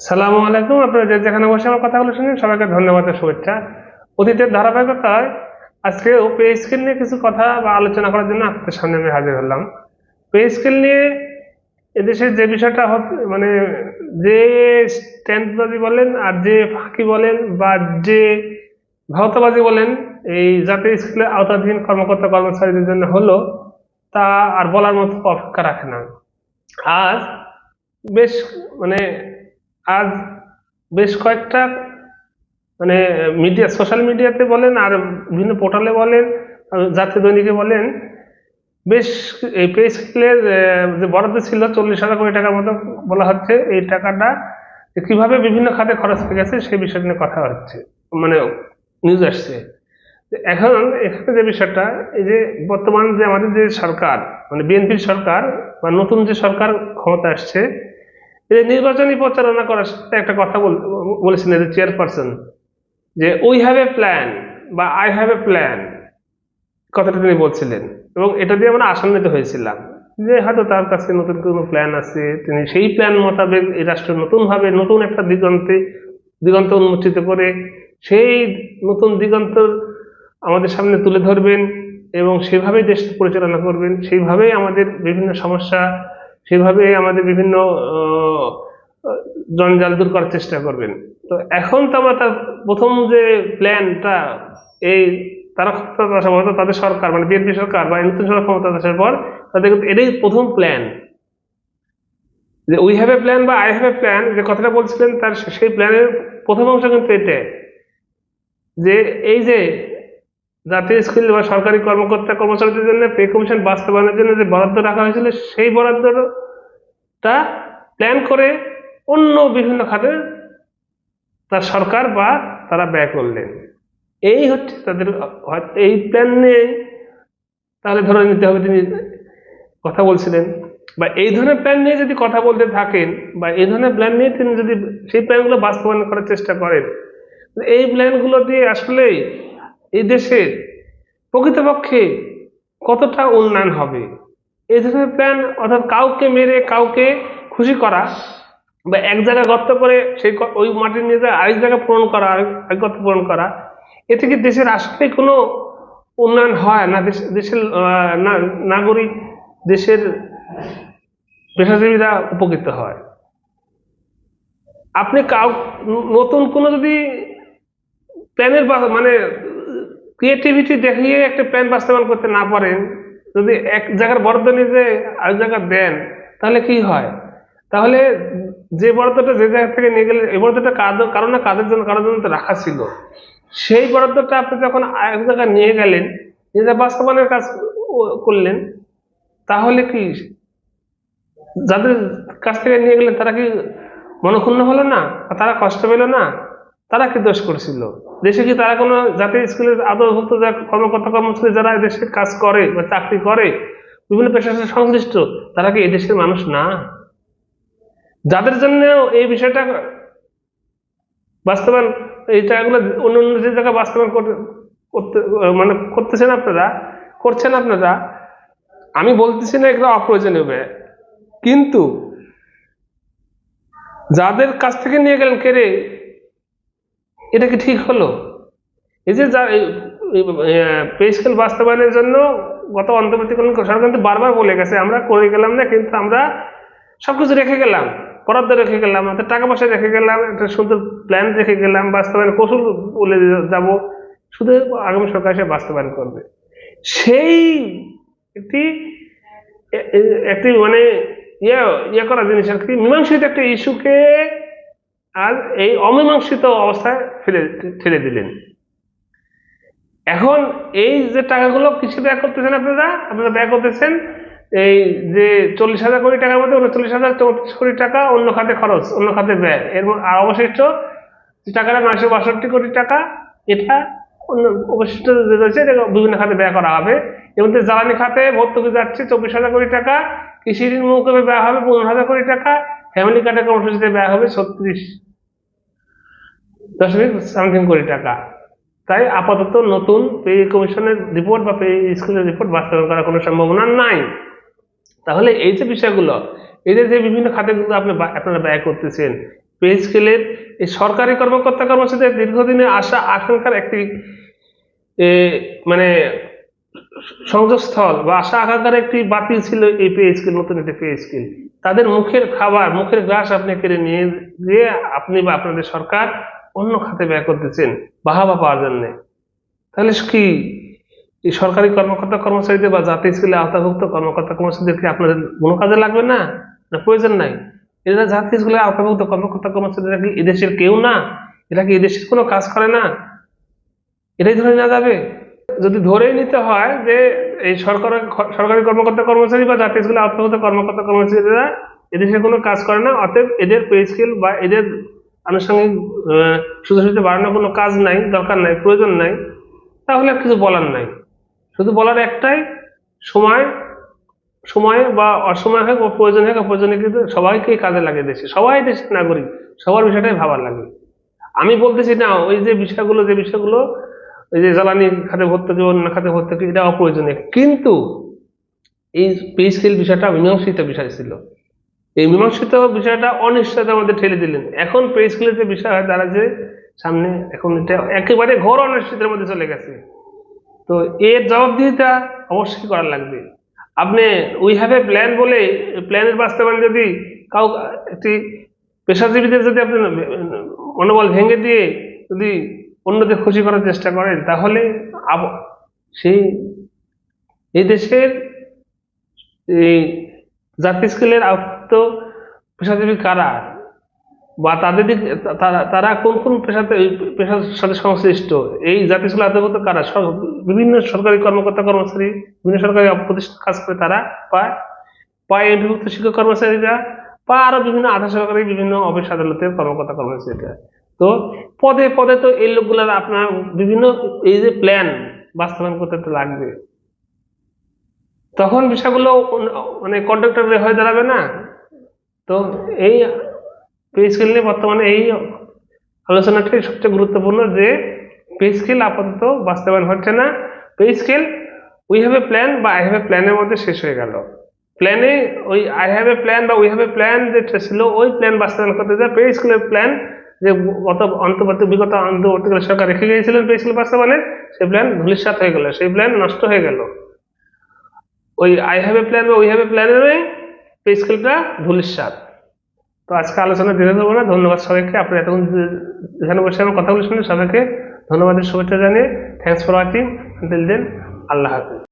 সালামু আলাইকুম। আপনারা যে যেখানে বসে আমার কথাগুলো শুনেন সবাইকে ধন্যবাদ ও শুভেচ্ছা। অতীতের ধারাবাহিকতায় আজকেও পে স্কেল নিয়ে কিছু কথা বা আলোচনা করার জন্য আপনাদের সামনে আমি হাজির হলাম। পে স্কেল নিয়ে এদেশের যে বিষয়টা মানে যে স্ট্যান্ডবাজি বলেন আর যে ফাঁকি বলেন বা যে ভাওতাবাজি বলেন এই জাতীয় স্কুলের আওতাধীন কর্মকর্তা কর্মচারীদের জন্য হলো, তা আর বলার মতো অপেক্ষা রাখে না। আজ বেশ মানে আজ বেশ কয়েকটা মানে মিডিয়া, সোশ্যাল মিডিয়াতে বলেন আর বিভিন্ন পোর্টালে বলেন, জাতীয় দৈনিকে বলেন, বেশ এই পে স্কেলের যে বরাদ্দ ছিল 40,000 কোটি টাকার মতো বলা হচ্ছে, এই টাকাটা যে কিভাবে বিভিন্ন খাতে খরচ হয়ে গেছে সেই বিষয় নিয়ে কথা হচ্ছে, মানে নিউজ আসছে। এখন এখানে যে বিষয়টা, এই যে বর্তমান যে আমাদের যে সরকার, মানে বিএনপির সরকার বা নতুন যে সরকার ক্ষমতা আসছে, এই নির্বাচনী প্রচারণা করার সাথে একটা কথা বলেছেন যে চেয়ারপারসন, যে উই হ্যাভ এ প্ল্যান বা আই হ্যাভ এ প্ল্যান, কথাটা তিনি বলছিলেন। এবং এটা দিয়ে আমরা আশান্বিত হয়েছিলাম যে হয়তো তার কাছে নতুন কোনো প্ল্যান আছে, তিনি সেই প্ল্যান মোতাবেক এই রাষ্ট্র নতুন ভাবে নতুন একটা দিগন্ত উন্মোচিত করে সেই নতুন দিগন্ত আমাদের সামনে তুলে ধরবেন এবং সেভাবেই দেশ পরিচালনা করবেন, সেইভাবেই আমাদের বিভিন্ন সমস্যা, সেভাবে আমাদের বিভিন্ন আহ, জঞ্জাল দূর করার চেষ্টা করবেন। তো এখন তো আমরা তার প্রথম যে প্ল্যানটা, এই তারা ক্ষমতা আসার পর, তাদের সরকার মানে বিএনপি সরকার বা নতুন সরকার ক্ষমতা আসার পর তাদের কিন্তু এটাই প্রথম প্ল্যান, যে উই হ্যাভ এ প্ল্যান বা আই হ্যাভ এ প্ল্যান, যে কথাটা বলছিলেন তার সেই প্ল্যানের প্রথম অংশ কিন্তু এটা, যে এই যে জাতীয় স্কুল বা সরকারি কর্মকর্তা কর্মচারীদের জন্য পে কমিশন বাস্তবায়নের জন্য যে বরাদ্দ রাখা হয়েছিল, সেই বরাদ্দটা প্ল্যান করে অন্য বিভিন্ন খাতে তার সরকার বা তারা ব্যয় করলেন। এই হচ্ছে তাদের, এই প্ল্যান নিয়ে তাহলে ধরে নিতে হবে তিনি কথা বলছিলেন, বা এই ধরনের প্ল্যান নিয়ে যদি কথা বলতে থাকেন বা এই ধরনের প্ল্যান নিয়ে তিনি যদি সেই প্ল্যানগুলো বাস্তবায়ন করার চেষ্টা করেন, এই প্ল্যানগুলো দিয়ে আসলে এই দেশের প্রকৃতপক্ষে কতটা উন্নয়ন হবে। এই ধরনের প্ল্যান, অর্থাৎ কাউকে মেরে কাউকে খুশি করা বা এক জায়গায় গর্ত করে সেই ওই মাটি নিয়ে যায় আরেক জায়গায় পূরণ করা, আরেক গর্ত পূরণ করা, এতে কি দেশের আসলে কোনো উন্নয়ন হয় না? দেশের নাগরিক, দেশের পেশাজীবীরা উপকৃত হয়? আপনি নতুন কোনো যদি প্ল্যানের মানে ক্রিয়েটিভিটি দেখিয়ে একটা প্ল্যান বাস্তবায়ন করতে না পারেন, যদি এক জায়গার বরাদ্দ নিয়ে যে আরেক জায়গা দেন, তাহলে কি হয়? তাহলে যে বরাদ্দটা যে জায়গা থেকে নিয়ে গেলে, এই বরাদ্দটা কারো না কারোর জন্য তো রাখা ছিল, সেই বরাদ্দটা আপনি যখন এক জায়গায় নিয়ে গেলেন, নিয়ে বাস্তবায়নের কাজ করলেন, তাহলে কি যাদের কাছ থেকে নিয়ে গেলেন তারা কি মনক্ষুণ্ণ হলো না? তারা কষ্ট পেল না? তারা কি দোষ করছিল? দেশে কি তারা কোনো জাতীয় স্কুলের আদরভুক্ত কর্মকর্তা কর্মচারী যারা দেশে কাজ করে বা চাকরি করে, বিভিন্ন পেশার সাথে সংশ্লিষ্ট, তারা কি এই দেশের মানুষ না? যাদের জন্য এই বিষয়টা বাস্তবায়ন, এই জায়গাগুলো অন্য অন্য যে জায়গায় বাস্তবায়ন করতে মানে করতেছেন আপনারা, করছেন আপনারা, আমি বলতেছি না এগুলো অপ্রয়োজনীয় ব্যয়, কিন্তু যাদের কাছ থেকে নিয়ে গেলেন কেড়ে, এটা কি ঠিক হলো? এই যে পে স্কেল বাস্তবায়নের জন্য গত অন্তর্বর্তীকালীন সরকার কিন্তু বারবার বলে গেছে আমরা করে গেলাম না, কিন্তু আমরা সবকিছু রেখে গেলাম, বরাদ্দ রেখে গেলাম, আমাদের টাকা পয়সা রেখে গেলাম, একটা সুন্দর প্ল্যান রেখে গেলাম, বাস্তবায়ন কৌশল বলে যাব, শুধু আগামী সরকার এসে বাস্তবায়ন করবে। সেই একটি একটি মানে ইয়ে ইয়ে করা জিনিস আর কি, মীমাংসিত একটা ইস্যুকে আর এই অমীমাংসিত অবস্থায় ঠেলে দিলেন। এখন এই যে টাকাগুলো কিসে ব্যয় করতেছেন আপনারা? আপনারা ব্যয় করতেছেন এই যে 40,000 কোটি টাকার মধ্যে 39,034 কোটি টাকা অন্য খাতে খরচ, অন্য খাতে ব্যয়, আর অবশিষ্ট যে টাকাটা 962 কোটি টাকা, এটা অন্য অবশিষ্ট যে রয়েছে এটা বিভিন্ন খাতে ব্যয় করা হবে। এর মধ্যে জ্বালানি খাতে ভর্তুকি যাচ্ছে 24,000 কোটি টাকা, কৃষি ঋণ মৌকুফে ব্যয় হবে 15,000 কোটি টাকা, ফ্যামিলি কার্ডের কর্মসূচিতে ব্যয় হবে 36.something কোটি টাকা। তাই আপাতত নতুন পে কমিশনের রিপোর্ট বা পে স্কুলের রিপোর্ট বাস্তবায়ন করার কোনো সম্ভাবনা নাই। তাহলে এই যে বিষয়গুলো, এই যে বিভিন্ন খাতে আপনারা ব্যয় করতেছেন, পে স্কেলের এই সরকারি কর্মকর্তা কর্মচারীদের দীর্ঘদিনের আশা আকাঙ্ক্ষার একটি মানে সংযোগস্থল বা আশা আকাঙ্ক্ষার একটি বাতিল ছিল এই পে স্কেল, নতুন একটি পে স্কেল। তাদের মুখের খাবার, মুখের গ্রাস আপনি কেড়ে নিয়ে গিয়ে আপনি বা আপনাদের সরকার অন্য খাতে ব্যয় করতেছেন বাহাবা পাওয়ার জন্য। তাহলে কি এই সরকারি কর্মকর্তা কর্মচারীদের বা জাতীয় স্কেলে আওতাভুক্ত কর্মকর্তা কর্মচারীদের কি আপনাদের কোনো কাজে লাগবে না? না প্রয়োজন নাই? এরা জাতীয় স্কুলে আওতাভুক্ত কর্মকর্তা কর্মচারীরা কি এদেশের কেউ না? এরা কি এদেশের কোনো কাজ করে না? এটাই ধরে নেওয়া যাবে? যদি ধরেই নিতে হয় যে এই সরকারি কর্মকর্তা কর্মচারী বা জাতীয় স্কুলে আওতাভুক্ত কর্মকর্তা কর্মচারীরা এদেশের কোনো কাজ করে না, অতএব এদের পে স্কেল বা এদের আনুষঙ্গিক সুযোগ সুবিধা বাড়ানোর কোনো কাজ নাই, দরকার নাই, প্রয়োজন নাই, তাহলে আর কিছু বলার নাই। শুধু বলার একটাই, সময় বা অসময় হোক বা প্রয়োজন হোক, প্রয়োজনে কিন্তু সবাইকেই কাজে লাগে, দেশে সবাই দেশের নাগরিক, সবার বিষয়টাই ভাবার লাগে। আমি বলতেছি না ওই যে বিষয়গুলো ওই যে জ্বালানি খাতে ভর্তুকি, অন্য খাতে ভর্তুকি, এটা অপ্রয়োজনীয়, কিন্তু এই পে স্কেল বিষয়টা মীমাংসিত বিষয় ছিল। এই মীমাংসিত বিষয়টা অনিশ্চয়তার মধ্যে ঠেলে দিলেন। এখন পে স্কেলের যে বিষয় হয় তারা যে সামনে, এখন এটা একেবারে ঘোর অনিশ্চিতের মধ্যে চলে গেছে। তো এর জবাবদিহিতা অবশ্যই করা লাগবে। আপনি উই হ্যাভ এ প্ল্যান বলে প্ল্যানের বাস্তবায়ন যদি একটি পেশাজীবীদের যদি আপনি মনোবল ভেঙে দিয়ে যদি অন্যদের খুশি করার চেষ্টা করেন, তাহলে এই দেশের এই জাতীয় স্কেলের আওতাভুক্ত পেশাজীবী কারা বা তারা কোন কোন পেশার সাথে সংশ্লিষ্ট, এই জাতীয় স্কুলে আওতাভুক্ত কারা, বিভিন্ন সরকারি কর্মকর্তা কর্মচারী, বিভিন্ন সরকারি প্রতিষ্ঠান কাজ করে তারা পায় এমপিভুক্ত শিক্ষক কর্মচারীরা, বা আরো বিভিন্ন আধা সরকারি বিভিন্ন অফিস আদালতের কর্মকর্তা কর্মচারীরা। তো পদে পদে তো এই লোকগুলার আপনার বিভিন্ন এই যে প্ল্যান বাস্তবায়ন করতে তো লাগবে, তখন বিষয়গুলো মানে কন্ট্রাক্টর হয়ে দাঁড়াবে না। তো এই পে স্কেল নিয়ে বর্তমানে এই আলোচনাটাই সবচেয়ে গুরুত্বপূর্ণ, যে পে স্কেল আপাতত বাস্তবায়ন হচ্ছে না। Pay scale we have a plan বা আই হ্যাভ এ প্ল্যানের মধ্যে শেষ হয়ে গেল। প্ল্যানে ওই আই হ্যাভ এ প্ল্যান বা উই হ্যাভ এ প্ল্যান যেটা ছিল, ওই প্ল্যান বাস্তবায়ন করতে যায় পে স্কেলের প্ল্যান যে বিগত অন্তর্বর্তীকালীন সরকার রেখে গিয়েছিলেন পে স্কেল বাস্তবায়নের, সেই প্ল্যান ধূলিসাৎ হয়ে গেল, সেই প্ল্যান নষ্ট হয়ে গেল। ওই আই হ্যাভ এ প্ল্যান বা উই হ্যাভ এ প্ল্যানের পে স্কেলটা ধূলিসাৎ। তো আজকে আলোচনা দীর্ঘ করবো না। ধন্যবাদ সবাইকে। আপনি এতক্ষণ এখানে বসে আমার কথাগুলো শুনে সবাইকে ধন্যবাদের শুভেচ্ছা জানিয়ে thanks for watching. Until then, আল্লাহ হাফেজ।